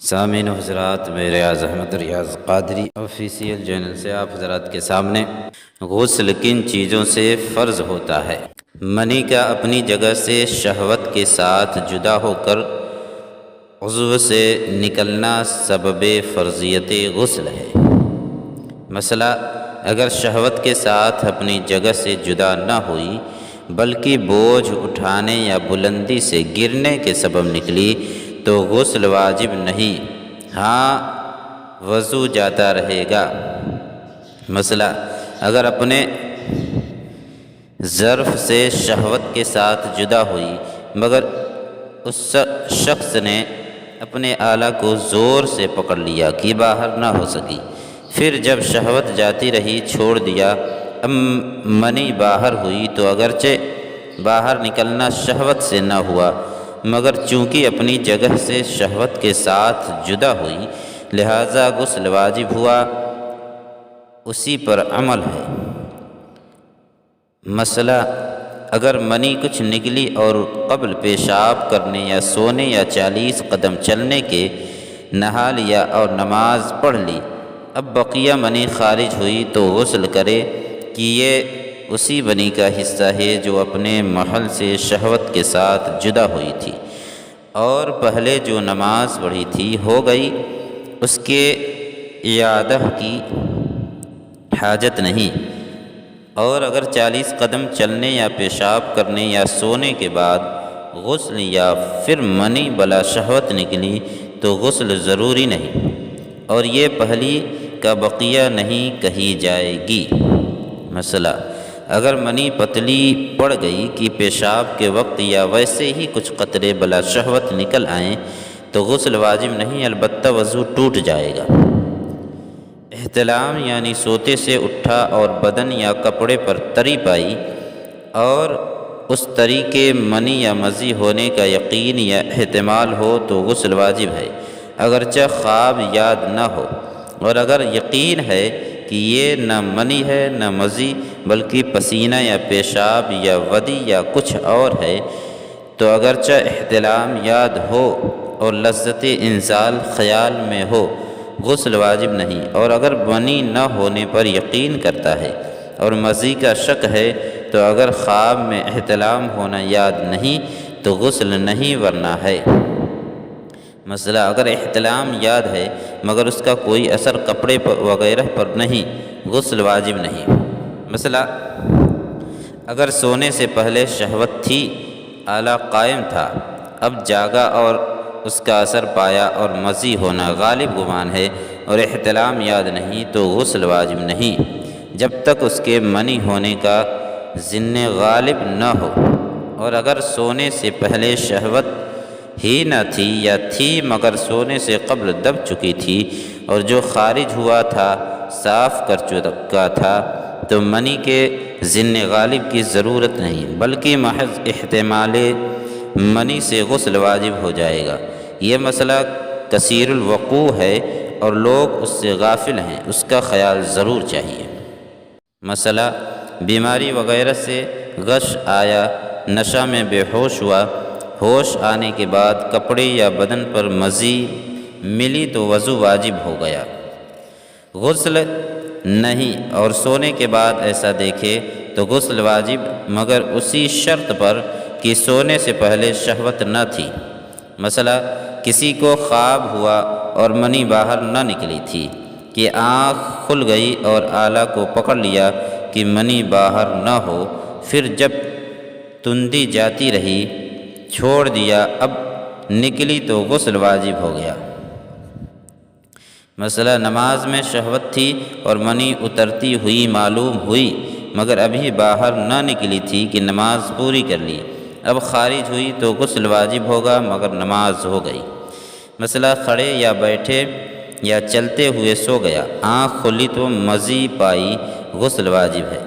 سامعین و حضرات، میں ریاض احمد ریاض قادری آفیشیل چینل سے آپ حضرات کے سامنے غسل کن چیزوں سے فرض ہوتا ہے۔ منی کا اپنی جگہ سے شہوت کے ساتھ جدا ہو کر عضو سے نکلنا سبب فرضیت غسل ہے۔ مسئلہ: اگر شہوت کے ساتھ اپنی جگہ سے جدا نہ ہوئی بلکہ بوجھ اٹھانے یا بلندی سے گرنے کے سبب نکلی تو غسل واجب نہیں، ہاں وضو جاتا رہے گا۔ مسئلہ: اگر اپنے ظرف سے شہوت کے ساتھ جدا ہوئی مگر اس شخص نے اپنے آلہ کو زور سے پکڑ لیا کہ باہر نہ ہو سکی، پھر جب شہوت جاتی رہی چھوڑ دیا، اب منی باہر ہوئی تو اگرچہ باہر نکلنا شہوت سے نہ ہوا مگر چونکہ اپنی جگہ سے شہوت کے ساتھ جدا ہوئی لہذا غسل واجب ہوا، اسی پر عمل ہے۔ مسئلہ: اگر منی کچھ نکلی اور قبل پیشاب کرنے یا سونے یا 40 قدم چلنے کے نہا لیا اور نماز پڑھ لی، اب بقیہ منی خارج ہوئی تو غسل کرے کہ یہ اسی منی کا حصہ ہے جو اپنے محل سے شہوت کے ساتھ جدا ہوئی تھی اور پہلے جو نماز پڑھی تھی ہو گئی، اس کے اعادہ کی حاجت نہیں۔ اور اگر 40 قدم چلنے یا پیشاب کرنے یا سونے کے بعد غسل یا پھر منی بلا شہوت نکلی تو غسل ضروری نہیں اور یہ پہلی کا بقیہ نہیں کہی جائے گی۔ مسئلہ: اگر منی پتلی پڑ گئی کہ پیشاب کے وقت یا ویسے ہی کچھ قطرے بلا شہوت نکل آئیں تو غسل واجب نہیں، البتہ وضو ٹوٹ جائے گا۔ احتلام یعنی سوتے سے اٹھا اور بدن یا کپڑے پر تری پائی اور اس تری کے منی یا مزی ہونے کا یقین یا احتمال ہو تو غسل واجب ہے، اگرچہ خواب یاد نہ ہو، اور اگر یقین ہے کہ یہ نہ منی ہے نہ مزی بلکہ پسینہ یا پیشاب یا ودی یا کچھ اور ہے تو اگرچہ احتلام یاد ہو اور لذت انزال خیال میں ہو غسل واجب نہیں، اور اگر منی نہ ہونے پر یقین کرتا ہے اور مزی کا شک ہے تو اگر خواب میں احتلام ہونا یاد نہیں تو غسل نہیں ورنہ ہے۔ مسئلہ: اگر احتلام یاد ہے مگر اس کا کوئی اثر کپڑے پر وغیرہ پر نہیں، غسل واجب نہیں۔ مسئلہ: اگر سونے سے پہلے شہوت تھی، آلہ قائم تھا، اب جاگا اور اس کا اثر پایا اور مزی ہونا غالب گمان ہے اور احتلام یاد نہیں تو غسل واجب نہیں جب تک اس کے منی ہونے کا ظن غالب نہ ہو، اور اگر سونے سے پہلے شہوت ہی نہ تھی یا تھی مگر سونے سے قبل دب چکی تھی اور جو خارج ہوا تھا صاف کر چکا تھا تو منی کے ظن غالب کی ضرورت نہیں بلکہ محض احتمال منی سے غسل واجب ہو جائے گا۔ یہ مسئلہ کثیر الوقوع ہے اور لوگ اس سے غافل ہیں، اس کا خیال ضرور چاہیے۔ مسئلہ: بیماری وغیرہ سے غش آیا، نشہ میں بے ہوش ہوا، ہوش آنے کے بعد کپڑے یا بدن پر مزی ملی تو وضو واجب ہو گیا، غسل نہیں، اور سونے کے بعد ایسا دیکھے تو غسل واجب مگر اسی شرط پر کہ سونے سے پہلے شہوت نہ تھی۔ مسئلہ: کسی کو خواب ہوا اور منی باہر نہ نکلی تھی کہ آنکھ کھل گئی اور آلہ کو پکڑ لیا کہ منی باہر نہ ہو، پھر جب تندی جاتی رہی چھوڑ دیا، اب نکلی تو غسل واجب ہو گیا۔ مسئلہ: نماز میں شہوت تھی اور منی اترتی ہوئی معلوم ہوئی مگر ابھی باہر نہ نکلی تھی کہ نماز پوری کر لی، اب خارج ہوئی تو غسل واجب ہوگا مگر نماز ہو گئی۔ مسئلہ: کھڑے یا بیٹھے یا چلتے ہوئے سو گیا، آنکھ کھلی تو مزی پائی، غسل واجب ہے۔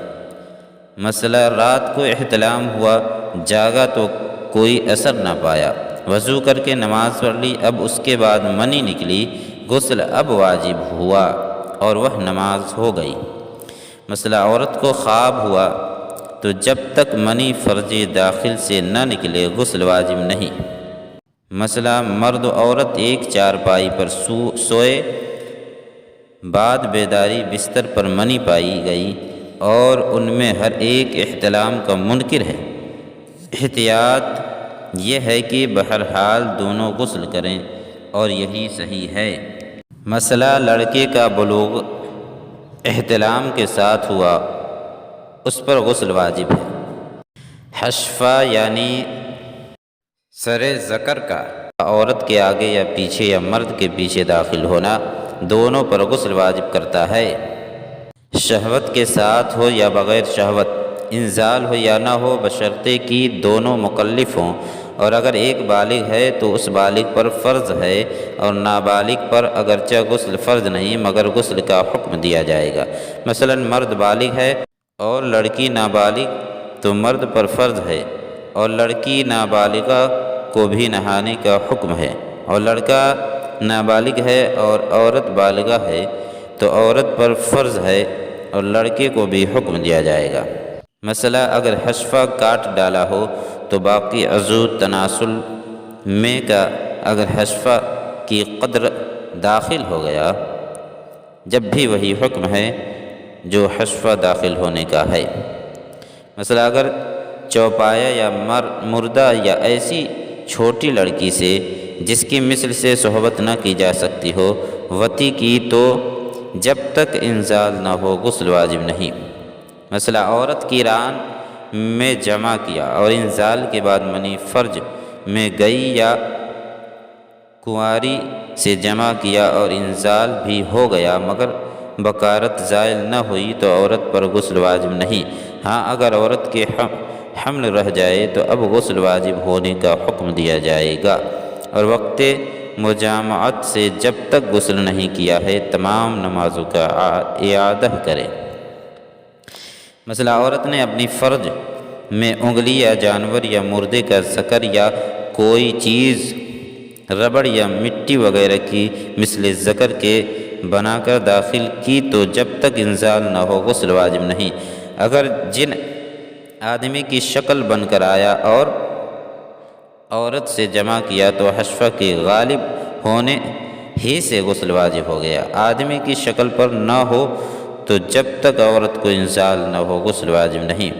مسئلہ: رات کو احتلام ہوا، جاگا تو کوئی اثر نہ پایا، وضو کر کے نماز پڑھ لی، اب اس کے بعد منی نکلی، غسل اب واجب ہوا اور وہ نماز ہو گئی۔ مسئلہ: عورت کو خواب ہوا تو جب تک منی فرج داخل سے نہ نکلے غسل واجب نہیں۔ مسئلہ مرد و عورت ایک چارپائی پر سوئے، بعد بیداری بستر پر منی پائی گئی اور ان میں ہر ایک احتلام کا منکر ہے۔ احتیاط یہ ہے کہ بہرحال دونوں غسل کریں اور یہی صحیح ہے۔ مسئلہ لڑکے کا بلوغ احتلام کے ساتھ ہوا، اس پر غسل واجب ہے۔ حشفہ یعنی سر ذکر کا عورت کے آگے یا پیچھے یا مرد کے پیچھے داخل ہونا دونوں پر غسل واجب کرتا ہے۔ شہوت کے ساتھ ہو یا بغیر شہوت، انزال ہو یا نہ ہو، بشرطے کہ دونوں مکلف ہوں، اور اگر ایک بالغ ہے تو اس بالغ پر فرض ہے، اور نابالغ پر اگرچہ غسل فرض نہیں مگر غسل کا حکم دیا جائے گا۔ مثلا مرد بالغ ہے اور لڑکی نابالغ تو مرد پر فرض ہے، اور لڑکی نابالغہ کو بھی نہانے کا حکم ہے، اور لڑکا نابالغ ہے اور عورت بالغہ ہے تو عورت پر فرض ہے اور لڑکے کو بھی حکم دیا جائے گا۔ مسئلہ اگر حشفہ کاٹ ڈالا ہو تو باقی عضو تناسل میں کا اگر حشفہ کی قدر داخل ہو گیا، جب بھی وہی حکم ہے جو حشفہ داخل ہونے کا ہے۔ مسئلہ اگر چوپایا یا مردہ یا ایسی چھوٹی لڑکی سے جس کی مثل سے صحبت نہ کی جا سکتی ہو وطی کی تو جب تک انزال نہ ہو غسل واجب نہیں۔ مسئلہ عورت کی ران میں جمع کیا اور انزال کے بعد منی فرج میں گئی یا کنواری سے جمع کیا اور انزال بھی ہو گیا مگر بکارت زائل نہ ہوئی تو عورت پر غسل واجب نہیں۔ ہاں اگر عورت کے حمل رہ جائے تو اب غسل واجب ہونے کا حکم دیا جائے گا، اور وقت مجامعت سے جب تک غسل نہیں کیا ہے تمام نمازوں کا اعادہ کرے۔ مثلا عورت نے اپنی فرج میں انگلی یا جانور یا مردے کا ذکر یا کوئی چیز ربڑ یا مٹی وغیرہ کی مثل ذکر کے بنا کر داخل کی تو جب تک انزال نہ ہو غسل واجب نہیں۔ اگر جن آدمی کی شکل بن کر آیا اور عورت سے جمع کیا تو حشفہ کے غالب ہونے ہی سے غسل واجب ہو گیا۔ آدمی کی شکل پر نہ ہو تو جب تک عورت کو انزال نہ ہو غسل واجب نہیں۔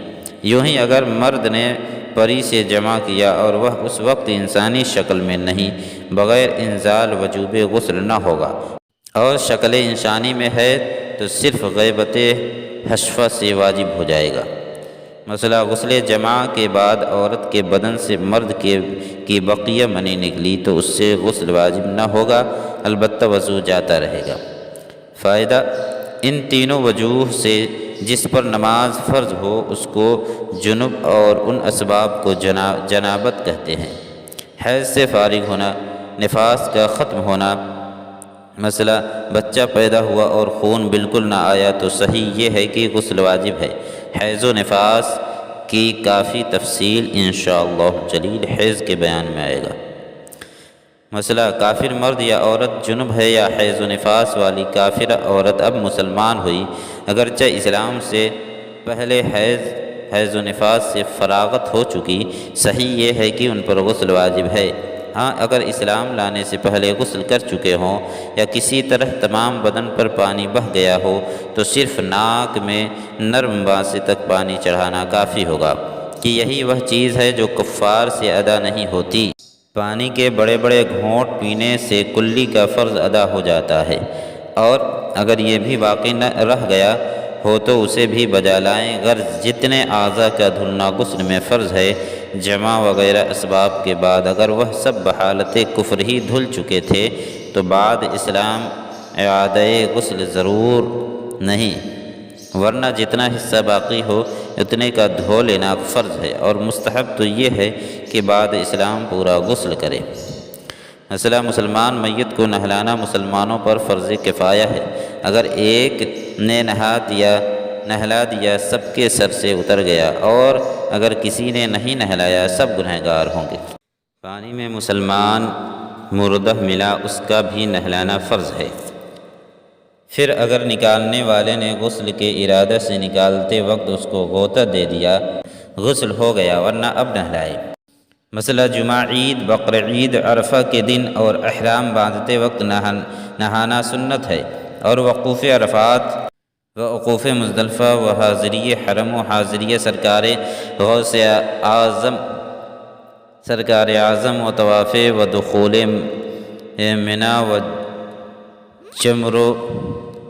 یوں ہی اگر مرد نے پری سے جمع کیا اور وہ اس وقت انسانی شکل میں نہیں بغیر انزال وجوب غسل نہ ہوگا، اور شکل انسانی میں ہے تو صرف غیبت حشفہ سے واجب ہو جائے گا۔ مثلا غسل جمع کے بعد عورت کے بدن سے مرد کی بقیہ منی نکلی تو اس سے غسل واجب نہ ہوگا، البتہ وضو جاتا رہے گا۔ فائدہ: ان تینوں وجوہ سے جس پر نماز فرض ہو اس کو جنب اور ان اسباب کو جنابت کہتے ہیں۔ حیض سے فارغ ہونا، نفاس کا ختم ہونا، مثلا بچہ پیدا ہوا اور خون بالکل نہ آیا تو صحیح یہ ہے کہ غسل واجب ہے۔ حیض و نفاس کی کافی تفصیل انشاءاللہ جلیل حیض کے بیان میں آئے گا۔ مثلا کافر مرد یا عورت جنب ہے یا حیض و نفاس والی کافرہ عورت اب مسلمان ہوئی، اگرچہ اسلام سے پہلے حیض و نفاس سے فراغت ہو چکی، صحیح یہ ہے کہ ان پر غسل واجب ہے۔ ہاں اگر اسلام لانے سے پہلے غسل کر چکے ہوں یا کسی طرح تمام بدن پر پانی بہہ گیا ہو تو صرف ناک میں نرم باnsے تک پانی چڑھانا کافی ہوگا، کہ یہی وہ چیز ہے جو کفار سے ادا نہیں ہوتی۔ پانی کے بڑے بڑے گھونٹ پینے سے کلی کا فرض ادا ہو جاتا ہے، اور اگر یہ بھی باقی نہ رہ گیا ہو تو اسے بھی بجا لائیں، غرض جتنے اعضاء کا دھلنا غسل میں فرض ہے جمع وغیرہ اسباب کے بعد اگر وہ سب بحالت کفر ہی دھل چکے تھے تو بعد اسلام اعادہ غسل ضرور نہیں، ورنہ جتنا حصہ باقی ہو اتنے کا دھو لینا فرض ہے، اور مستحب تو یہ ہے کہ بعد اسلام پورا غسل کرے۔ مثلا مسلمان میت کو نہلانا مسلمانوں پر فرض کفایہ ہے، اگر ایک نے نہلا دیا سب کے سر سے اتر گیا، اور اگر کسی نے نہیں نہلایا سب گنہگار ہوں گے۔ پانی میں مسلمان مردہ ملا اس کا بھی نہلانا فرض ہے، پھر اگر نکالنے والے نے غسل کے ارادہ سے نکالتے وقت اس کو غوطہ دے دیا غسل ہو گیا، ورنہ اب نہلائے۔ مسئلہ جمعہ، عید، بقر عید، عرفہ کے دن اور احرام باندھتے وقت نہانا سنت ہے، اور وقوف عرفات و وقوف مزدلفہ و حاضری حرم و حاضری غوث سرکار اعظم و طواف و دخول منا و جمروں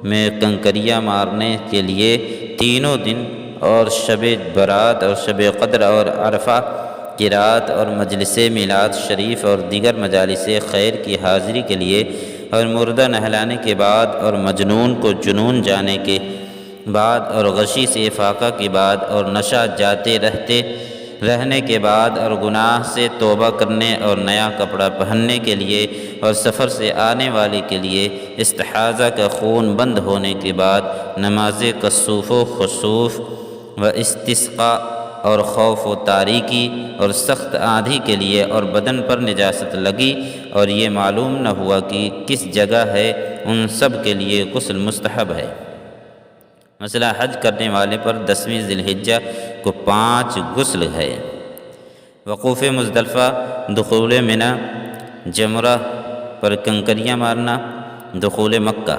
میں کنکریاں مارنے کے لیے تینوں دن، اور شب برات اور شب قدر اور عرفہ کی رات، اور مجلس میلاد شریف اور دیگر مجالس خیر کی حاضری کے لیے، اور مردہ نہلانے کے بعد، اور مجنون کو جنون جانے کے بعد، اور غشی سے افاقہ کے بعد، اور نشہ جاتے رہنے کے بعد، اور گناہ سے توبہ کرنے اور نیا کپڑا پہننے کے لیے، اور سفر سے آنے والے کے لیے استحاضہ کا خون بند ہونے کے بعد نماز کسوف و خسوف و استسقاء، اور خوف و تاریکی اور سخت آندھی کے لیے، اور بدن پر نجاست لگی اور یہ معلوم نہ ہوا کہ کس جگہ ہے، ان سب کے لیے غسل مستحب ہے۔ مسئلہ حج کرنے والے پر 10ویں ذی الحجہ کو 5 غسل ہے۔ وقوف مزدلفہ، دخول منا، جمرہ پر کنکریاں مارنا، دخول مکہ،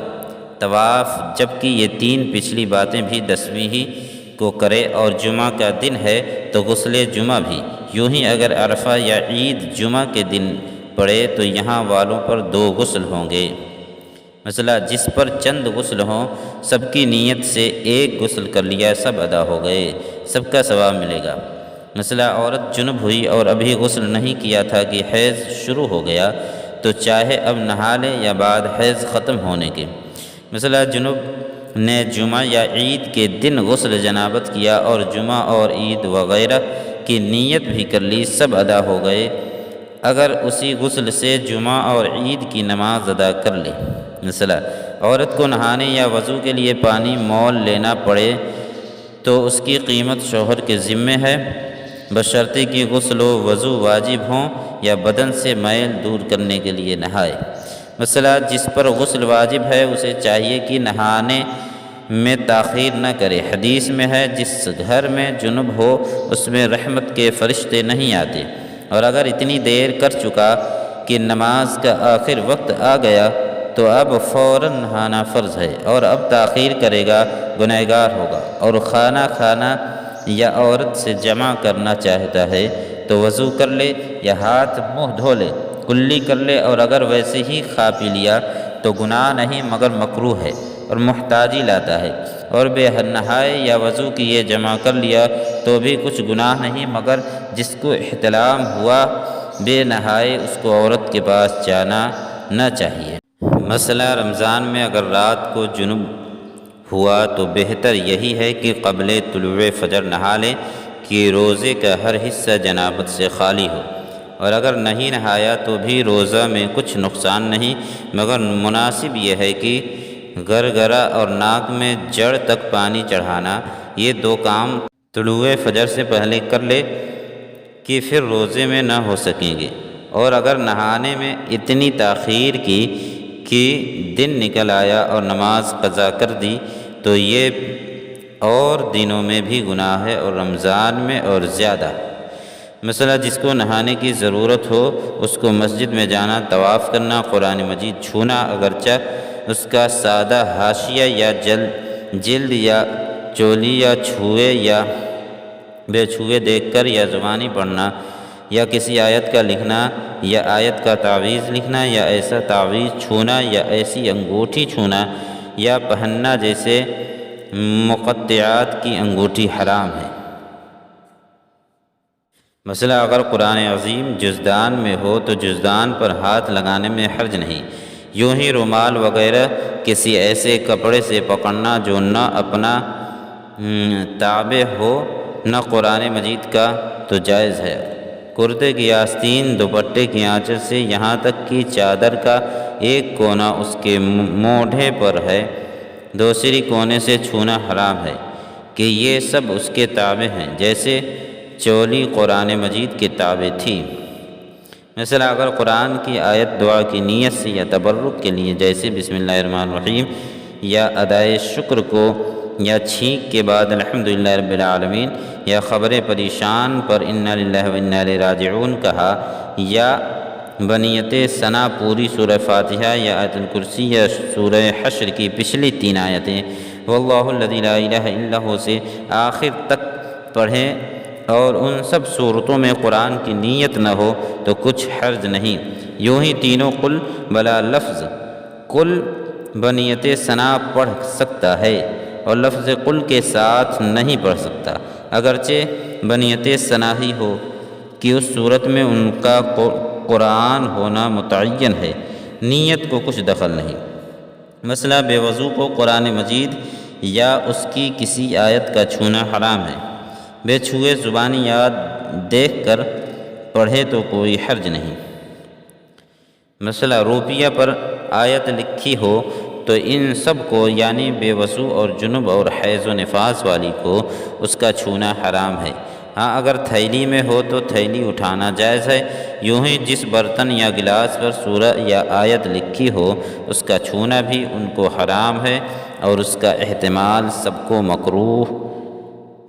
طواف، جبکہ یہ 3 پچھلی باتیں بھی 10ویں ہی کو کرے، اور جمعہ کا دن ہے تو غسل جمعہ بھی۔ یوں ہی اگر عرفہ یا عید جمعہ کے دن پڑے تو یہاں والوں پر 2 غسل ہوں گے۔ مسئلہ جس پر چند غسل ہوں، سب کی نیت سے 1 غسل کر لیا، سب ادا ہو گئے، سب کا ثواب ملے گا۔ مسئلہ عورت جنب ہوئی اور ابھی غسل نہیں کیا تھا کہ حیض شروع ہو گیا، تو چاہے اب نہا لے یا بعد حیض ختم ہونے کے۔ مسئلہ جنب نے جمعہ یا عید کے دن غسل جنابت کیا اور جمعہ اور عید وغیرہ کی نیت بھی کر لی، سب ادا ہو گئے، اگر اسی غسل سے جمعہ اور عید کی نماز ادا کر لے۔ مسئلہ عورت کو نہانے یا وضو کے لیے پانی مول لینا پڑے تو اس کی قیمت شوہر کے ذمے ہے، بشرطے کہ غسل و وضو واجب ہوں یا بدن سے میل دور کرنے کے لیے نہائے۔ مسئلہ جس پر غسل واجب ہے اسے چاہیے کہ نہانے میں تاخیر نہ کرے۔ حدیث میں ہے جس گھر میں جنب ہو اس میں رحمت کے فرشتے نہیں آتے، اور اگر اتنی دیر کر چکا کہ نماز کا آخر وقت آ گیا تو اب فوراً نہانا فرض ہے، اور اب تاخیر کرے گا گنہگار ہوگا۔ اور کھانا یا عورت سے جمع کرنا چاہتا ہے تو وضو کر لے یا ہاتھ منہ دھو لے، کلی کر لے، اور اگر ویسے ہی کھا پی لیا تو گناہ نہیں مگر مکروہ ہے اور محتاجی لاتا ہے، اور بے نہائے یا وضو کیے جمع کر لیا تو بھی کچھ گناہ نہیں، مگر جس کو احتلام ہوا بے نہائے اس کو عورت کے پاس جانا نہ چاہیے۔ مسئلہ رمضان میں اگر رات کو جنب ہوا تو بہتر یہی ہے کہ قبل طلوع فجر نہا لے کہ روزے کا ہر حصہ جنابت سے خالی ہو، اور اگر نہیں نہایا تو بھی روزہ میں کچھ نقصان نہیں، مگر مناسب یہ ہے کہ گرگرہ اور ناک میں جڑ تک پانی چڑھانا، یہ 2 کام طلوع فجر سے پہلے کر لے کہ پھر روزے میں نہ ہو سکیں گے۔ اور اگر نہانے میں اتنی تاخیر کی کہ دن نکل آیا اور نماز قضا کر دی تو یہ اور دنوں میں بھی گناہ ہے اور رمضان میں اور زیادہ۔ مسئلہ جس کو نہانے کی ضرورت ہو اس کو مسجد میں جانا، طواف کرنا، قرآن مجید چھونا، اگرچہ اس کا سادہ حاشیہ یا جلد یا چولی یا چھوئے یا بے چھوئے دیکھ کر یا زبانی پڑھنا، یا کسی آیت کا لکھنا یا آیت کا تعویذ لکھنا، یا ایسا تعویذ چھونا یا ایسی انگوٹھی چھونا یا پہننا جیسے مقطعات کی انگوٹھی حرام ہے۔ مسئلہ اگر قرآن عظیم جزدان میں ہو تو جزدان پر ہاتھ لگانے میں حرج نہیں، یوں ہی رومال وغیرہ کسی ایسے کپڑے سے پکڑنا جو نہ اپنا تابع ہو نہ قرآن مجید کا تو جائز ہے۔ کرتے کی آستین، دوپٹے کی آنچل سے یہاں تک کہ چادر کا ایک کونا اس کے موڈھے پر ہے، دوسری کونے سے چھونا حرام ہے کہ یہ سب اس کے تابع ہیں، جیسے چولی قرآن مجید کے تابع تھی۔ مثلا اگر قرآن کی آیت دعا کی نیت سے یا تبرک کے لیے جیسے بسم اللہ الرحمن الرحیم یا ادائے شکر کو یا چھینک کے بعد الحمدللہ رب العالمین یا خبر پریشان پر انا للہ و انا الیہ راجعون کہا، یا بنیت ثنا پوری سورہ فاتحہ یا آیت الکرسی یا سورہ حشر کی پچھلی 3 آیتیں واللہ الذی لا الہ الا ہو سے آخر تک پڑھیں، اور ان سب صورتوں میں قرآن کی نیت نہ ہو تو کچھ حرج نہیں۔ یوں ہی تینوں قل بلا لفظ قل بنیت ثنا پڑھ سکتا ہے اور لفظ قل کے ساتھ نہیں پڑھ سکتا، اگرچہ بنیت ثنا ہی ہو کہ اس صورت میں ان کا قرآن ہونا متعین ہے، نیت کو کچھ دخل نہیں۔ مسئلہ بے وضو کو قرآن مجید یا اس کی کسی آیت کا چھونا حرام ہے، بے چھوئے زبانی یاد دیکھ کر پڑھے تو کوئی حرج نہیں۔ مسئلہ روپیہ پر آیت لکھی ہو تو ان سب کو یعنی بے وضو اور جنب اور حیض و نفاس والی کو اس کا چھونا حرام ہے۔ ہاں اگر تھیلی میں ہو تو تھیلی اٹھانا جائز ہے۔ یوں ہی جس برتن یا گلاس پر سورہ یا آیت لکھی ہو اس کا چھونا بھی ان کو حرام ہے، اور اس کا احتمال سب کو مکروہ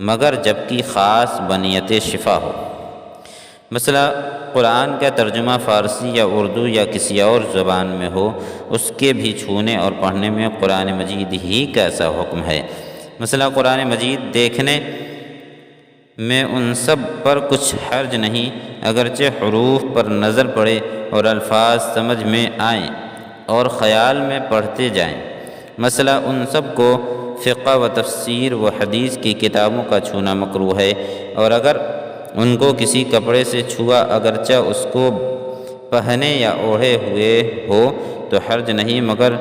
مگر جبکہ خاص بنیت شفا ہو۔ مسئلہ قرآن کا ترجمہ فارسی یا اردو یا کسی اور زبان میں ہو، اس کے بھی چھونے اور پڑھنے میں قرآن مجید ہی کا ایسا حکم ہے۔ مسئلہ قرآن مجید دیکھنے میں ان سب پر کچھ حرج نہیں، اگرچہ حروف پر نظر پڑے اور الفاظ سمجھ میں آئیں اور خیال میں پڑھتے جائیں۔ مسئلہ ان سب کو فقہ و تفسیر و حدیث کی کتابوں کا چھونا مکروہ ہے، اور اگر ان کو کسی کپڑے سے چھوا اگرچہ اس کو پہنے یا اوڑھے ہوئے ہو تو حرج نہیں، مگر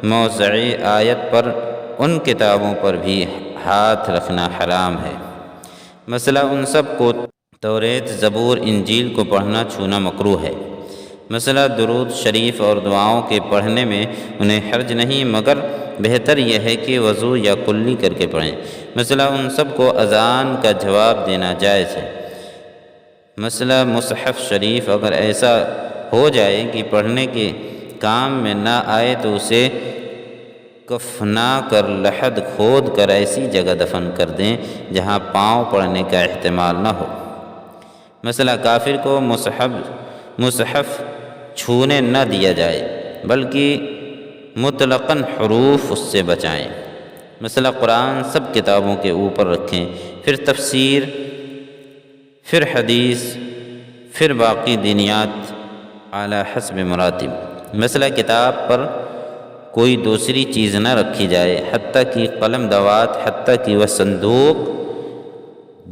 موضع آیت پر ان کتابوں پر بھی ہاتھ رکھنا حرام ہے۔ مسئلہ ان سب کو توریت، زبور، انجیل کو پڑھنا چھونا مکروہ ہے۔ مسئلہ درود شریف اور دعاؤں کے پڑھنے میں انہیں حرج نہیں، مگر بہتر یہ ہے کہ وضو یا کلی کر کے پڑھیں۔ مسئلہ ان سب کو اذان کا جواب دینا جائز ہے۔ مسئلہ مصحف شریف اگر ایسا ہو جائے کہ پڑھنے کے کام میں نہ آئے تو اسے کفنا کر لحد کھود کر ایسی جگہ دفن کر دیں جہاں پاؤں پڑنے کا احتمال نہ ہو۔ مسئلہ کافر کو مصحف چھونے نہ دیا جائے بلکہ مطلقاً حروف اس سے بچائیں۔ مسئلہ قرآن سب کتابوں کے اوپر رکھیں، پھر تفسیر، پھر حدیث، پھر باقی دینیات اعلی حسب مراتب۔ مسئلہ کتاب پر کوئی دوسری چیز نہ رکھی جائے، حتیٰ کہ قلم دوات، حتیٰ کہ وہ صندوق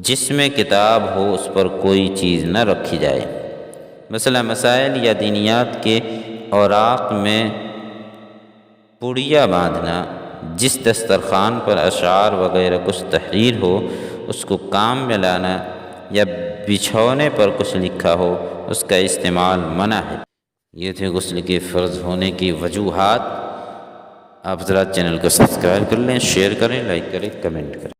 جس میں کتاب ہو اس پر کوئی چیز نہ رکھی جائے۔ مسئلہ مسائل یا دینیات کے اوراق میں پڑیا باندھنا، جس دسترخوان پر اشعار وغیرہ کچھ تحریر ہو اس کو کام میں لانا، یا بچھونے پر کچھ لکھا ہو اس کا استعمال منع ہے۔ یہ تھے غسل کے فرض ہونے کی وجوہات۔ آپ ذرا چینل کو سبسکرائب کر لیں، شیئر کریں، لائک کریں، کمنٹ کریں۔